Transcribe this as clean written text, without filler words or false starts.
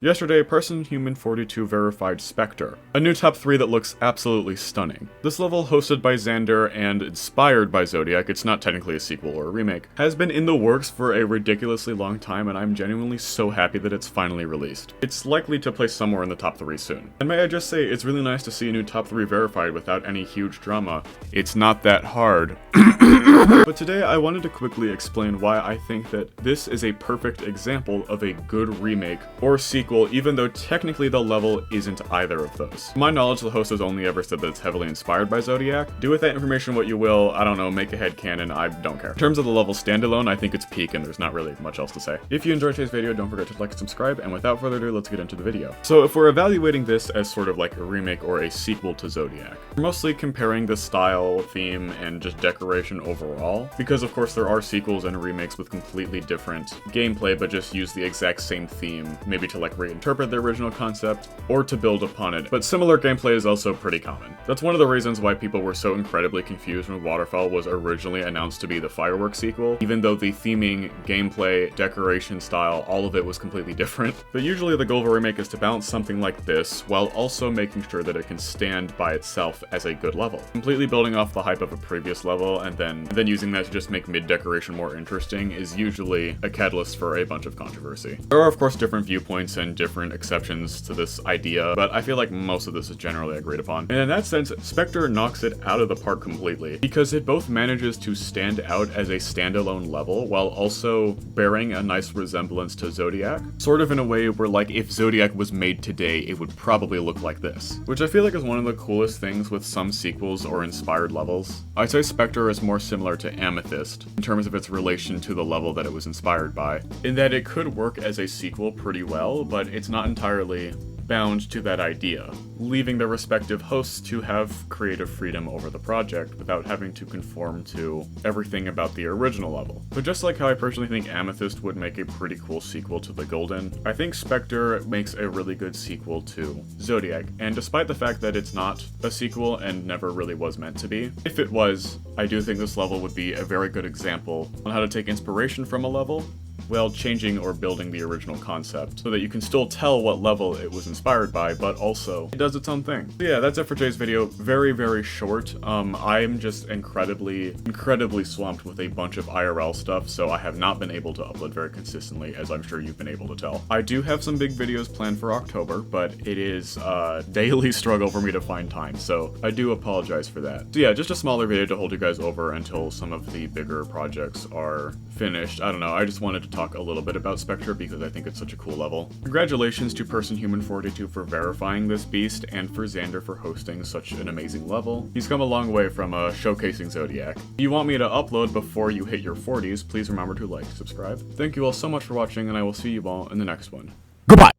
Yesterday, PersonHuman42 verified Spectre, a new top 3 that looks absolutely stunning. This level, hosted by Xander and inspired by Zodiac, it's not technically a sequel or a remake, has been in the works for a ridiculously long time, and I'm genuinely so happy that it's finally released. It's likely to place somewhere in the top 3 soon. And may I just say, it's really nice to see a new top 3 verified without any huge drama. It's not that hard. But today I wanted to quickly explain why I think that this is a perfect example of a good remake or sequel, even though technically the level isn't either of those. To my knowledge, the host has only ever said that it's heavily inspired by Zodiac. Do with that information what you will, I don't know, make a headcanon, I don't care. In terms of the level standalone, I think it's peak and there's not really much else to say. If you enjoyed today's video, don't forget to like and subscribe, and without further ado, let's get into the video. So if we're evaluating this as sort of like a remake or a sequel to Zodiac, we're mostly comparing the style, theme, and just decoration overall, because of course there are sequels and remakes with completely different gameplay but just use the exact same theme, maybe to like reinterpret the original concept or to build upon it, but similar gameplay is also pretty common. That's one of the reasons why people were so incredibly confused when Waterfall was originally announced to be the Fireworks sequel, even though the theming, gameplay, decoration style, all of it was completely different. But usually the goal of a remake is to balance something like this while also making sure that it can stand by itself as a good level. Completely building off the hype of a previous level and then using that to just make mid-decoration more interesting is usually a catalyst for a bunch of controversy. There are of course different viewpoints and different exceptions to this idea, but I feel like most of this is generally agreed upon. And in that sense, Spectre knocks it out of the park completely, because it both manages to stand out as a standalone level while also bearing a nice resemblance to Zodiac, sort of in a way where like if Zodiac was made today, it would probably look like this, which I feel like is one of the coolest things with some sequels or inspired levels. I'd say Spectre is more similar to Amethyst in terms of its relation to the level that it was inspired by, in that it could work as a sequel pretty well, but it's not entirely bound to that idea, leaving the respective hosts to have creative freedom over the project without having to conform to everything about the original level. But just like how I personally think Amethyst would make a pretty cool sequel to The Golden, I think Spectre makes a really good sequel to Zodiac, and despite the fact that it's not a sequel and never really was meant to be, if it was, I do think this level would be a very good example on how to take inspiration from a level while changing or building the original concept, so that you can still tell what level it was inspired by, but also it does its own thing. So yeah, that's it for today's video. Very, very short. I'm just incredibly swamped with a bunch of IRL stuff, so I have not been able to upload very consistently, as I'm sure you've been able to tell. I do have some big videos planned for October, but it is a daily struggle for me to find time, so I do apologize for that. So yeah, just a smaller video to hold you guys over until some of the bigger projects are finished. I don't know, I just wanted to talk a little bit about Spectre because I think it's such a cool level. Congratulations to PersonHuman42 for verifying this beast, and for Xander for hosting such an amazing level. He's come a long way from showcasing Zodiac. If you want me to upload before you hit your 40s, please remember to like, subscribe. Thank you all so much for watching, and I will see you all in the next one. Goodbye!